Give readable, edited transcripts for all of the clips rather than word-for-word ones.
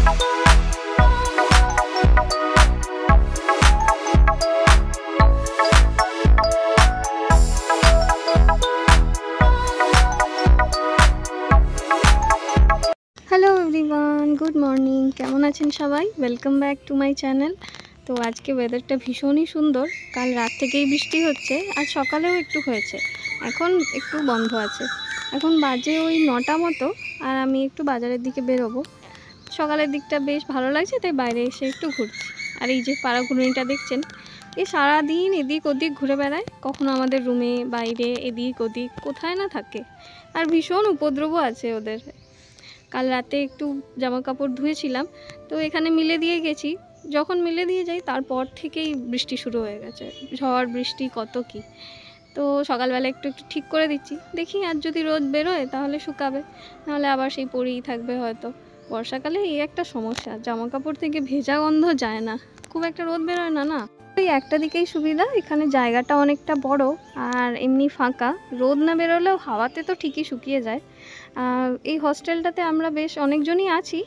Hello everyone, good morning. কেমন আছেন সবাই? Welcome back to my channel. তো আজকে ওয়েদারটা ভীষণই সুন্দর। কাল রাত থেকেই বৃষ্টি হচ্ছে, আজ সকালেও একটু হয়েছে, এখন একটু বন্ধ আছে। এখন বাজে ওই 9টা মতো, আর আমি একটু বাজারের দিকে বেরোবো। সকালের দিকটা বেশ ভালো লাগছে, তাই বাইরে এসে একটু ঘুরছি। আর এই যে পাড়া ঘুরনিটা দেখছেন, এ সারাদিন এদিক ওদিক ঘুরে বেড়ায়, কখনো আমাদের রুমে, বাইরে, এদিক ওদিক কোথায় না থাকে। আর ভীষণ উপদ্রবও আছে ওদের। কাল রাতে একটু জামা কাপড় ধুয়েছিলাম, তো এখানে মিলে দিয়ে গেছি। যখন মিলে দিয়ে যাই তারপর থেকেই বৃষ্টি শুরু হয়ে গেছে, ঝড় বৃষ্টি কত কি। তো সকালবেলা একটু একটু ঠিক করে দিচ্ছি, দেখি আর যদি রোদ বেরোয় তাহলে শুকাবে, নাহলে আবার সেই পরেই থাকবে হয়তো। বর্ষাকালে এই একটা সমস্যা, জামা কাপড় থেকে ভেজা গন্ধ যায় না, খুব একটা রোদ বেরোয় না। এই একটা দিকেই সুবিধা, এখানে জায়গাটা অনেকটা বড় আর এমনি ফাঁকা, রোদ না বেরোলেও হাওয়াতে তো ঠিকই শুকিয়ে যায়। এই হস্টেলটাতে আমরা বেশ অনেকজনই আছি,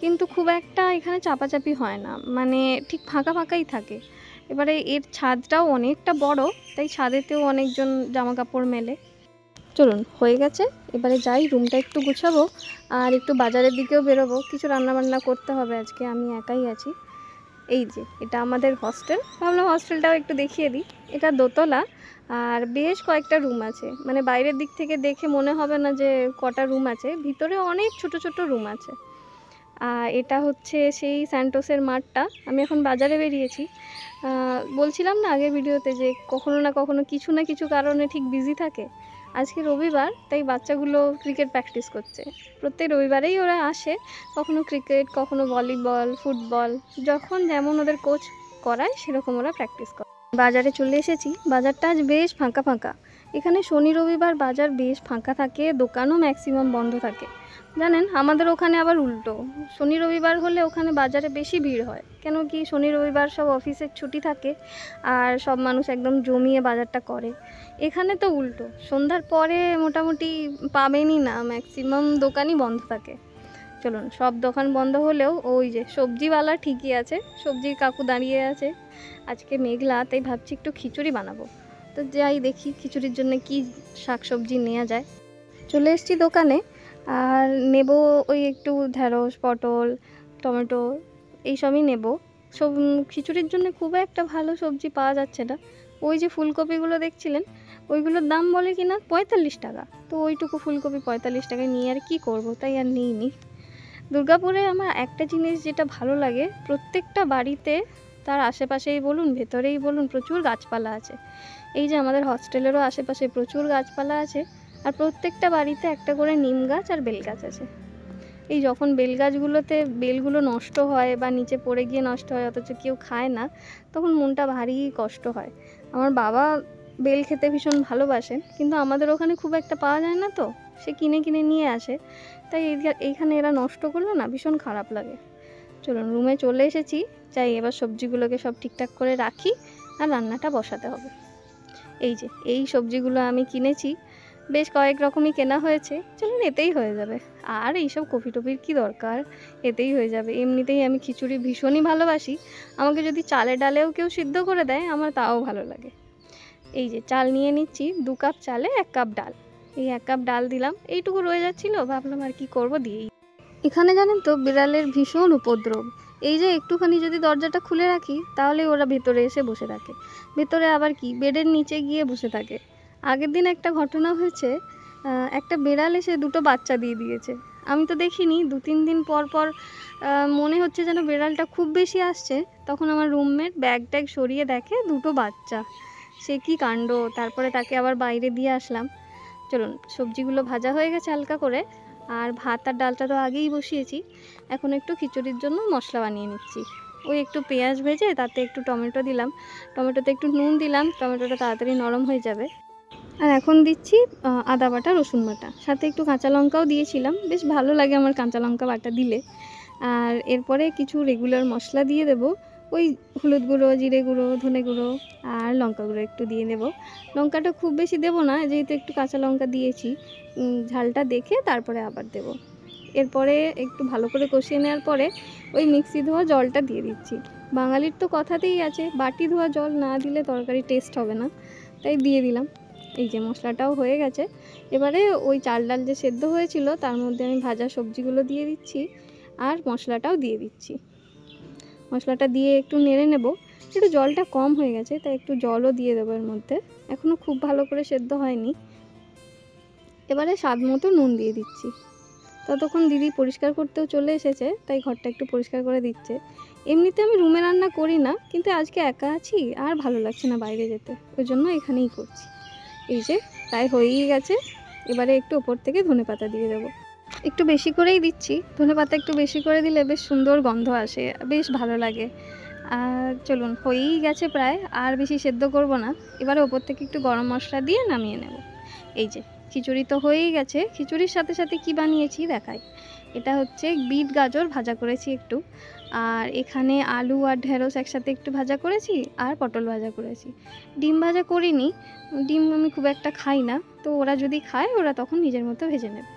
কিন্তু খুব একটা এখানে চাপাচাপি হয় না, মানে ঠিক ফাঁকা ফাঁকাই থাকে। এবারে এর ছাদটাও অনেকটা বড়, তাই ছাদেতেও অনেকজন জামা কাপড় মেলে। চলুন, হয়ে গেছে, এবারে যাই, রুমটা একটু গুছাবো আর একটু বাজারের দিকেও বেরোবো। কিছু রান্নাবান্না করতে হবে, আজকে আমি একাই আছি। এই যে এটা আমাদের হস্টেল, ভাবলাম হস্টেলটাও একটু দেখিয়ে দিই। এটা দোতলা আর বেশ কয়েকটা রুম আছে, মানে বাইরের দিক থেকে দেখে মনে হবে না যে কটা রুম আছে, ভিতরে অনেক ছোট ছোট রুম আছে। আর এটা হচ্ছে সেই স্যান্টোসের মাঠটা। আমি এখন বাজারে বেরিয়েছি। বলছিলাম না আগের ভিডিওতে যে কখনো না কখনো কিছু না কিছু কারণে ঠিক বিজি থাকে। আজকে রবিবার, তাই বাচ্চাগুলো ক্রিকেট প্র্যাকটিস করছে। প্রত্যেক রবিবারেই ওরা আসে, কখনো ক্রিকেট, কখনো ভলিবল, ফুটবল, যখন যেমন ওদের কোচ করায় সেরকম ওরা প্র্যাকটিস করে। বাজারে চলে এসেছি, বাজারটা আজ বেশ ফাঁকা ফাঁকা। এখানে শনি রবিবার বাজার বেশ ফাঁকা থাকে, দোকানও ম্যাক্সিমাম বন্ধ থাকে। জানেন, আমাদের ওখানে আবার উল্টো, শনি রবিবার হলে ওখানে বাজারে বেশি ভিড় হয়। কেন কি, শনি রবিবার সব অফিসের ছুটি থাকে আর সব মানুষ একদম জমিয়ে বাজারটা করে। এখানে তো উল্টো, সন্ধ্যার পরে মোটামুটি পাবেনই না, ম্যাক্সিমাম দোকানই বন্ধ থাকে। চলুন, সব দোকান বন্ধ হলেও ওই যে সবজিওয়ালা ঠিকই আছে, সবজির কাকু দাঁড়িয়ে আছে। আজকে মেঘলা, তাই ভাবছি একটু খিচুড়ি বানাবো। তো যাই দেখি খিচুড়ির জন্য কি শাকসবজি নেওয়া যায়। চলে এসেছি দোকানে, আর নেব ওই একটু ঢ্যাঁড়স, পটল, টমেটো, এইসবই নেব। সব খিচুড়ির জন্য খুব একটা ভালো সবজি পাওয়া যাচ্ছে না। ওই যে ফুলকপিগুলো দেখছিলেন, ওইগুলোর দাম বলে কিনা 45 টাকা। তো ওইটুকু ফুলকপি 45 টাকায় নিয়ে আর কি করব, তাই আর নিইনি। দুর্গাপুরে আমার একটা জিনিস যেটা ভালো লাগে, প্রত্যেকটা বাড়িতে, তার আশেপাশেই বলুন ভেতরেই বলুন, প্রচুর গাছপালা আছে। এই যে আমাদের হস্টেলেরও আশেপাশে প্রচুর গাছপালা আছে, আর প্রত্যেকটা বাড়িতে একটা করে নিম গাছ আর বেল গাছ আছে। এই যখন বেল গাছগুলোতে বেলগুলো নষ্ট হয় বা নিচে পড়ে গিয়ে নষ্ট হয়, অথচ কেউ খায় না, তখন মনটা ভারী কষ্ট হয়। আমার বাবা বেল খেতে ভীষণ ভালোবাসেন, কিন্তু আমাদের ওখানে খুব একটা পাওয়া যায় না, তো সে কিনে কিনে নিয়ে আসে, তাই এইখানে এরা নষ্ট করলে না ভীষণ খারাপ লাগে। চলুন, রুমে চলে এসেছি, চাই এবার সবজিগুলোকে সব ঠিকঠাক করে রাখি আর রান্নাটা বসাতে হবে। এই যে এই সবজিগুলো আমি কিনেছি, বেশ কয়েক রকমই কেনা হয়েছে। চলুন, এতেই হয়ে যাবে। আর এইসব কফি টপির কি দরকার, এতেই হয়ে যাবে। এমনিতেই আমি খিচুড়ি ভীষণই ভালোবাসি, আমাকে যদি চালে ডালেও কেউ সিদ্ধ করে দেয় আমার তাও ভালো লাগে। এই যে চাল নিয়ে নিচ্ছি, 2 কাপ চালে 1 কাপ ডাল। এই 1 কাপ ডাল দিলাম, এইটুকু রয়ে যাচ্ছিলো, ভাবলাম আর কি করব, দিয়েই। এখানে জানেন তো বিড়ালের ভীষণ উপদ্রব। এই যে একটুখানি যদি দরজাটা খুলে রাখি, তাহলে ওরা ভেতরে এসে বসে থাকে। ভেতরে আবার কি, বেডের নিচে গিয়ে বসে থাকে। আগের দিন একটা ঘটনা হয়েছে, একটা বিড়াল এসে 2টো বাচ্চা দিয়ে দিয়েছে। আমি তো দেখিনি, 2-3 দিন পর পর মনে হচ্ছে যেন বিড়ালটা খুব বেশি আসছে। তখন আমার রুমমেট ব্যাগ ট্যাগ সরিয়ে দেখে 2টো বাচ্চা। সে কি কাণ্ড! তারপরে তাকে আবার বাইরে দিয়ে আসলাম। চলুন, সবজিগুলো ভাজা হয়ে গেছে হালকা করে, আর ভাত আর ডালটা তো আগেই বসিয়েছি। এখন একটু খিচুড়ির জন্য মশলা বানিয়ে নিচ্ছি। ওই একটু পেঁয়াজ ভেজে তাতে একটু টমেটো দিলাম, টমেটোতে একটু নুন দিলাম, টমেটোটা তাড়াতাড়ি নরম হয়ে যাবে। আর এখন দিচ্ছি আদা বাটা, রসুন বাটা, সাথে একটু কাঁচা লঙ্কাও দিয়েছিলাম, বেশ ভালো লাগে আমার কাঁচা লঙ্কা বাটা দিলে। আর এরপরে কিছু রেগুলার মশলা দিয়ে দেবো, ওই হলুদ গুঁড়ো, জিরে গুঁড়ো, ধনে গুঁড়ো আর লঙ্কা গুঁড়ো একটু দিয়ে দেবো। লঙ্কাটা খুব বেশি দেবো না, যেহেতু একটু কাঁচা লঙ্কা দিয়েছি, ঝালটা দেখে তারপরে আবার দেবো। এরপরে একটু ভালো করে কষিয়ে নেওয়ার পরে ওই মিক্সি ধোয়া জলটা দিয়ে দিচ্ছি। বাঙালির তো কথাতেই আছে বাটি ধোয়া জল না দিলে তরকারি টেস্ট হবে না, তাই দিয়ে দিলাম। এই যে মশলাটাও হয়ে গেছে। এবারে ওই চাল ডাল যে সেদ্ধ হয়েছিল তার মধ্যে আমি ভাজা সবজিগুলো দিয়ে দিচ্ছি আর মশলাটাও দিয়ে দিচ্ছি। মশলাটা দিয়ে একটু নেড়ে নেব। একটু জলটা কম হয়ে গেছে তাই একটু জলও দিয়ে দেবো এর মধ্যে, এখনও খুব ভালো করে সেদ্ধ হয়নি। এবারে স্বাদ মতো নুন দিয়ে দিচ্ছি। ততক্ষণ দিদি পরিষ্কার করতেও চলে এসেছে, তাই ঘরটা একটু পরিষ্কার করে দিচ্ছে। এমনিতে আমি রুমে রান্না করি না, কিন্তু আজকে একা আছি আর ভালো লাগছে না বাইরে যেতে, ওই জন্য এখানেই করছি। এই যে প্রায় হয়েই গেছে। এবারে একটু ওপর থেকে ধনেপাতা দিয়ে দেবো, একটু বেশি করেই দিচ্ছি। ধনেপাতা একটু বেশি করে দিলে বেশ সুন্দর গন্ধ আসে, বেশ ভালো লাগে। আর চলুন হয়েই গেছে প্রায়, আর বেশি সেদ্ধ করব না। এবারে ওপর থেকে একটু গরম মশলা দিয়ে নামিয়ে নেব। এই যে খিচুড়ি তো হয়েই গেছে। খিচুড়ির সাথে সাথে কি বানিয়েছি দেখাই। এটা হচ্ছে বিট গাজর ভাজা করেছি একটু, আর এখানে আলু আর ঢেঁড়স একসাথে একটু ভাজা করেছি, আর পটল ভাজা করেছি। ডিম ভাজা করিনি, ডিম আমি খুব একটা খাই না, তো ওরা যদি খায় ওরা তখন নিজের মতো ভেজে নেবে।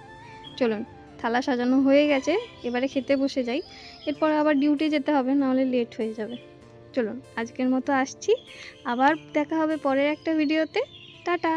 চলুন থালা সাজানো হয়ে গেছে, এবারে খেতে বসে যাই। এরপর আবার ডিউটি যেতে হবে, নাহলে লেট হয়ে যাবে। চলুন আজকের মতো আসছি, আবার দেখা হবে পরের একটা ভিডিওতে। টাটা।